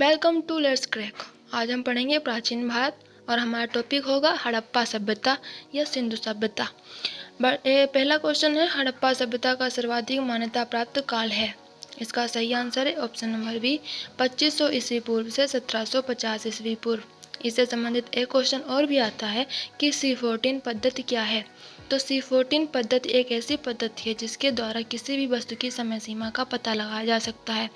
Welcome to let's crack. आज हम पढ़ेंगे प्राचीन भारत और हमारा टॉपिक होगा हड़प्पा सभ्यता या सिंधु सभ्यता। पहला क्वेश्चन है, हड़प्पा सभ्यता का सर्वाधिक मान्यता प्राप्त काल है। इसका सही आंसर है ऑप्शन नंबर बी, 2500 ईस्वी पूर्व से 1750 ईस्वी पूर्व। इससे संबंधित एक क्वेश्चन और भी आता है कि C14 पद्धति क्या है। तो C14 पद्धति एक ऐसी पद्धति है जिसके द्वारा किसी भी वस्तु की समय सीमा का पता लगाया जा सकता है।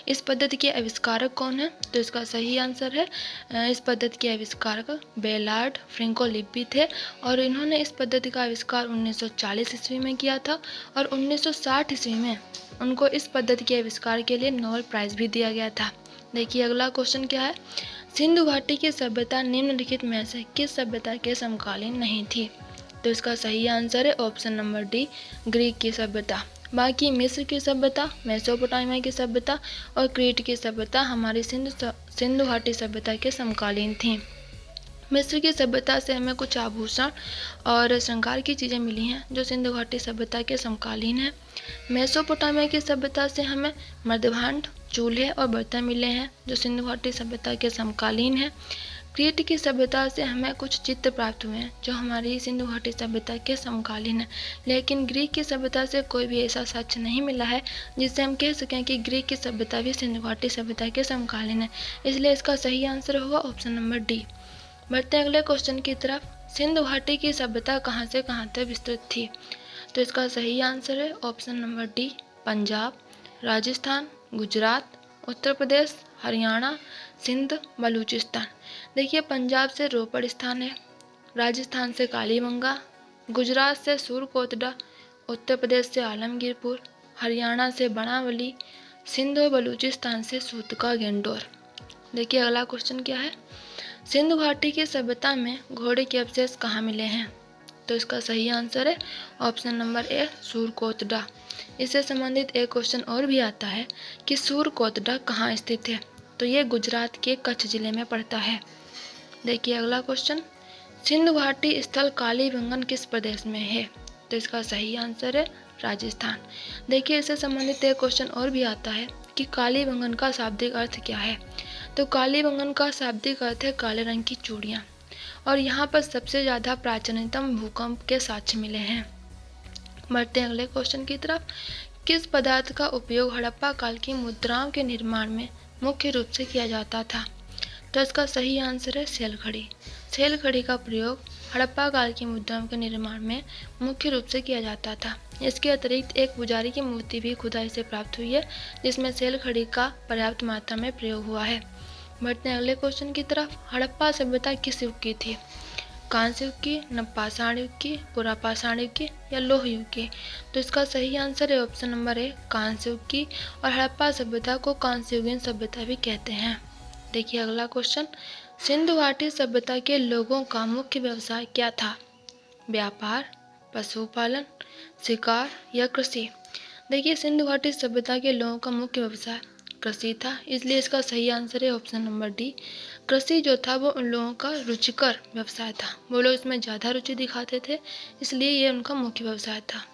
इस पद्धति के आविष्कारक कौन है? तो इसका सही आंसर है इस पद्धति के आविष्कारक बेलार्ड फ्रेंको लिब्बी थे और इन्होंने इस पद्धति का आविष्कार 1940 ईस्वी में किया था और 1960 ईस्वी में उनको इस पद्धति के आविष्कार के लिए नोबेल प्राइज भी दिया गया था। देखिए अगला क्वेश्चन क्या है, सिंधु घाटी की सभ्यता निम्नलिखित में से किस सभ्यता के समकालीन नहीं थी? तो इसका सही आंसर है ऑप्शन नंबर डी, ग्रीक की सभ्यता। बाकी मिस्र की सभ्यता, मेसोपोटामिया की सभ्यता और क्रीट की सभ्यता हमारी सिंधु घाटी सभ्यता के समकालीन थी। मिस्र की सभ्यता से हमें कुछ आभूषण और श्रृंगार की चीज़ें मिली हैं जो सिंधु घाटी सभ्यता के समकालीन हैं। मेसोपोटामिया की सभ्यता से हमें मृदभांड, चूल्हे और बर्तन मिले हैं जो सिंधु घाटी सभ्यता के समकालीन हैं। क्रीट की सभ्यता से हमें कुछ चित्र प्राप्त हुए हैं जो हमारी सिंधु घाटी सभ्यता के समकालीन है, लेकिन ग्रीक की सभ्यता से कोई भी ऐसा साक्ष्य नहीं मिला है जिससे हम कह सकें कि ग्रीक की सभ्यता भी सिंधु घाटी सभ्यता के समकालीन है। इसलिए इसका सही आंसर होगा ऑप्शन नंबर डी। बढ़ते हैं अगले क्वेश्चन की तरफ, सिंधु घाटी की सभ्यता कहाँ से कहाँ तक विस्तृत थी? तो इसका सही आंसर है option number D, Punjab, Rajasthan, Gujarat, Uttar Pradesh, Haryana, Sindh, Balochistan. देखिए पंजाब से रोपड़ स्थान है, राजस्थान से कालीबंगा, गुजरात से सूरकोटड़ा, उत्तर प्रदेश से आलमगीरपुर, हरियाणा से बनावली, सिंध और बलूचिस्तान से सूतका गेंडोर। देखिए अगला क्वेश्चन क्या है, सिंधु घाटी की सभ्यता में घोड़े के अवशेष कहाँ मिले हैं? तो इसका सही आंसर है ऑप्शन नंबर ए, सूरकोटड़ा। इससे संबंधित एक क्वेश्चन और भी आता है कि सूरकोटड़ा कहाँ स्थित है? तो ये गुजरात के कच्छ जिले में पड़ता है। देखिए अगला क्वेश्चन, सिंधु घाटी स्थल कालीबंगन किस प्रदेश में है? तो इसका सही आंसर है राजस्थान। देखिए इससे संबंधित एक क्वेश्चन और भी आता है कि कालीबंगन का शाब्दिक अर्थ क्या है? तो कालीबंगन का शाब्दिक अर्थ है काले रंग की चूड़ियाँ और यहाँ पर सबसे ज़्यादा प्राचीनतम भूकंप के साक्ष्य मिले हैं। बढ़ते हैं अगले क्वेश्चन की तरफ, किस पदार्थ का उपयोग हड़प्पा काल की मुद्राओं के निर्माण में मुख्य रूप से किया जाता था? तो इसका सही आंसर है सेल घड़ी। सेल घड़ी का प्रयोग हड़प्पा काल की मुद्राओं के निर्माण में मुख्य रूप से किया जाता था। इसके अतिरिक्त एक पुजारी की मूर्ति भी खुदाई से प्राप्त हुई है जिसमें सेल घड़ी का पर्याप्त मात्रा में प्रयोग हुआ है। बढ़ते हैं अगले क्वेश्चन की तरफ, हड़प्पा सभ्यता किस युग की थी? कांस्य युग की, नवपाषाण युग की, पुरापाषाण युग की या लौह युग की? तो इसका सही आंसर है ऑप्शन नंबर ए, कांस्य युग की। और हड़प्पा सभ्यता को कांस्य युगीन सभ्यता भी कहते हैं। देखिए अगला क्वेश्चन, सिंधु घाटी सभ्यता के लोगों का मुख्य व्यवसाय क्या था? व्यापार, पशुपालन, शिकार या कृषि? देखिए सिंधु घाटी सभ्यता के लोगों का मुख्य व्यवसाय कृषि था, इसलिए इसका सही आंसर है ऑप्शन नंबर डी। कृषि जो था वो उन लोगों का रुचिकर व्यवसाय था, वो लोग इसमें ज़्यादा रुचि दिखाते थे, इसलिए ये उनका मुख्य व्यवसाय था।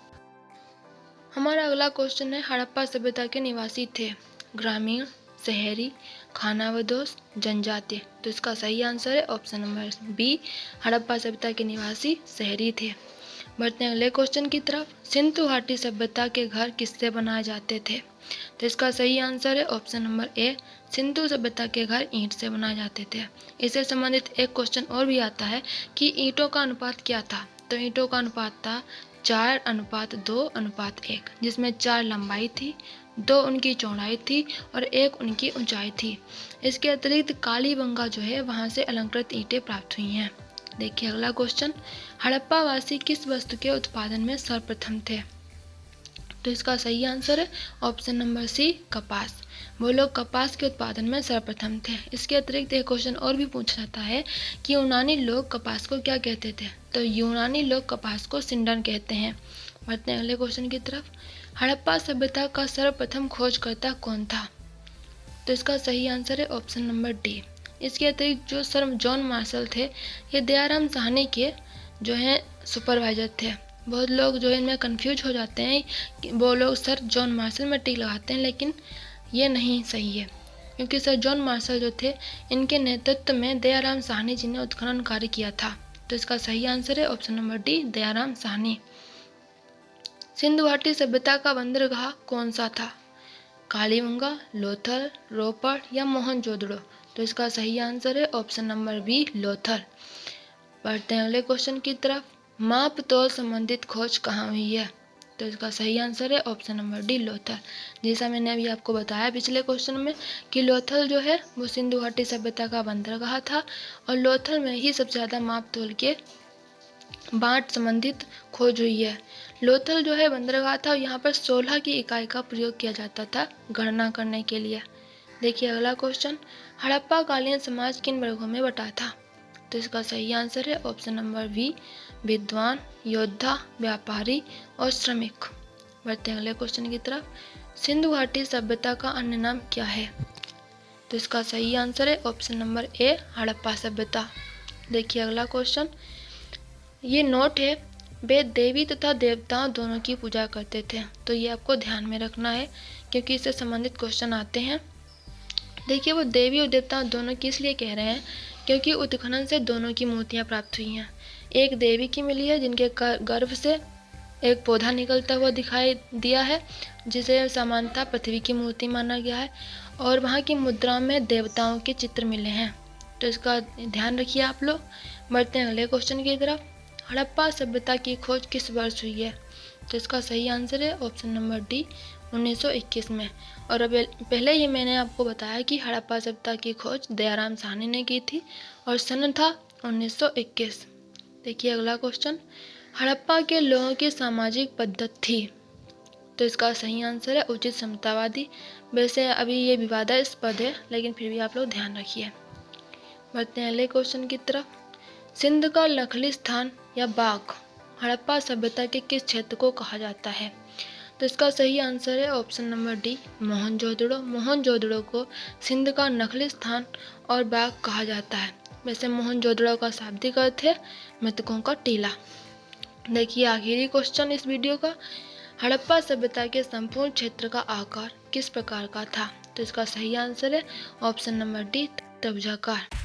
हमारा अगला क्वेश्चन है, हड़प्पा सभ्यता के निवासी थे ग्रामीण, शहरी, खानाबदोश, जनजातीय? तो इसका सही आंसर है ऑप्शन नंबर बी, हड़प्पा सभ्यता के निवासी शहरी थे। बढ़ते हैं अगले क्वेश्चन की तरफ, सिंधु घाटी सभ्यता के घर किससे बनाए जाते थे? तो इसका सही आंसर है ऑप्शन नंबर ए, सिंधु सभ्यता के घर ईंट से बनाए जाते थे। इससे संबंधित एक क्वेश्चन और भी आता है कि ईंटों का अनुपात क्या था? तो ईंटों का अनुपात था 4:2:1, जिसमें 4 लंबाई थी, 2 उनकी चौड़ाई थी और 1 उनकी ऊंचाई थी। इसके अतिरिक्त कालीबंगा जो है वहां से अलंकृत ईंटें प्राप्त हुई हैं। देखिए अगला क्वेश्चन, हड़प्पा वासी किस वस्तु के उत्पादन में सर्वप्रथम थे? तो इसका सही आंसर है ऑप्शन नंबर सी, कपास। वो लोग कपास के उत्पादन में सर्वप्रथम थे। इसके अतिरिक्त एक क्वेश्चन और भी पूछा जाता है कि यूनानी लोग कपास को क्या कहते थे? तो यूनानी लोग कपास को सिंडन कहते हैं। बढ़ते हैं अगले क्वेश्चन की तरफ, हड़प्पा सभ्यता का सर्वप्रथम खोजकर्ता कौन था? तो इसका सही आंसर है ऑप्शन नंबर डी। इसके अतिरिक्त जो सर जॉन मार्शल थे, ये दयाराम साहनी के जो हैं सुपरवाइजर थे। बहुत लोग जो इनमें कंफ्यूज हो जाते हैं कि वो लोग सर जॉन मार्शल में टिक लगाते हैं, लेकिन ये नहीं सही है। क्योंकि सर जॉन मार्शल जो थे इनके नेतृत्व में दयाराम साहनी जी ने उत्खनन कार्य किया था। तो इसका सही आंसर है option number D, Dayaram Sahni. Sindhu घाटी सभ्यता का बंदरगाह कौन सा था? कालीबंगा, लोथल, रोपड़ या मोहनजोदड़ो? तो इसका सही आंसर है ऑप्शन नंबर बी, लोथल। बढ़ते हैं अगले क्वेश्चन की तरफ। माप तौल संबंधित खोज कहाँ हुई है? तो इसका सही आंसर है ऑप्शन नंबर डी, लोथल। जैसा मैंने अभी आपको बताया पिछले क्वेश्चन में कि लोथल जो है वो सिंधु घाटी सभ्यता का बंदरगाह था और लोथल में ही सबसे ज़्यादा माप तौल के बाट संबंधित खोज हुई है। लोथल जो है बंदरगाह था और यहाँ पर 16 की इकाई का प्रयोग किया जाता था गणना करने के लिए। देखिए अगला क्वेश्चन, हड़प्पा कालीन समाज किन वर्गों में बटा था? तो इसका सही आंसर है ऑप्शन नंबर बी, विद्वान, योद्धा, व्यापारी और श्रमिक। बढ़ते हैं अगले क्वेश्चन की तरफ। सिंधु घाटी सभ्यता का अन्य नाम क्या है? तो इसका सही आंसर है ऑप्शन नंबर ए, हड़प्पा सभ्यता। देखिए अगला क्वेश्चन, ये नोट है, वे देवी तथा देवताओं दोनों की पूजा करते थे। तो ये आपको ध्यान में रखना है क्योंकि इससे संबंधित क्वेश्चन आते हैं। देखिए वो देवी और देवता दोनों की इसलिए कह रहे हैं क्योंकि उत्खनन से दोनों की मूर्तियाँ प्राप्त हुई हैं। एक देवी की मिली है जिनके गर्भ से एक पौधा निकलता हुआ दिखाई दिया है जिसे सामान्यतः पृथ्वी की मूर्ति माना गया है, और वहाँ की मुद्राओं में देवताओं के चित्र मिले हैं। तो इसका ध्यान रखिए आप लोग। बढ़ते हैं अगले क्वेश्चन की तरफ। हड़प्पा सभ्यता की खोज किस वर्ष हुई है? तो इसका सही आंसर है ऑप्शन नंबर डी, 1921 में। और अब पहले ही मैंने आपको बताया कि हड़प्पा सभ्यता की खोज दयाराम साहनी ने की थी और सन था 1921। देखिए अगला क्वेश्चन, हड़प्पा के लोगों की सामाजिक पद्धति थी। तो इसका सही आंसर है उचित समतावादी। वैसे अभी ये विवादास्पद है लेकिन फिर भी आप लोग ध्यान रखिए। बढ़ते हैं अगले क्वेश्चन की तरफ। सिंध का नखली स्थान या बाग हड़प्पा सभ्यता के किस क्षेत्र को कहा जाता है? तो इसका सही आंसर है option number D, Mohenjodaro. Mohenjodaro को सिंध का नखली स्थान और बाग कहा जाता है। वैसे मोहनजोदड़ो का शाब्दिक अर्थ है मृतकों का टीला। देखिए आखिरी क्वेश्चन इस वीडियो का, हड़प्पा सभ्यता के संपूर्ण क्षेत्र का आकार किस प्रकार का था? तो इसका सही आंसर है ऑप्शन नंबर डी, त्रिभुजाकार।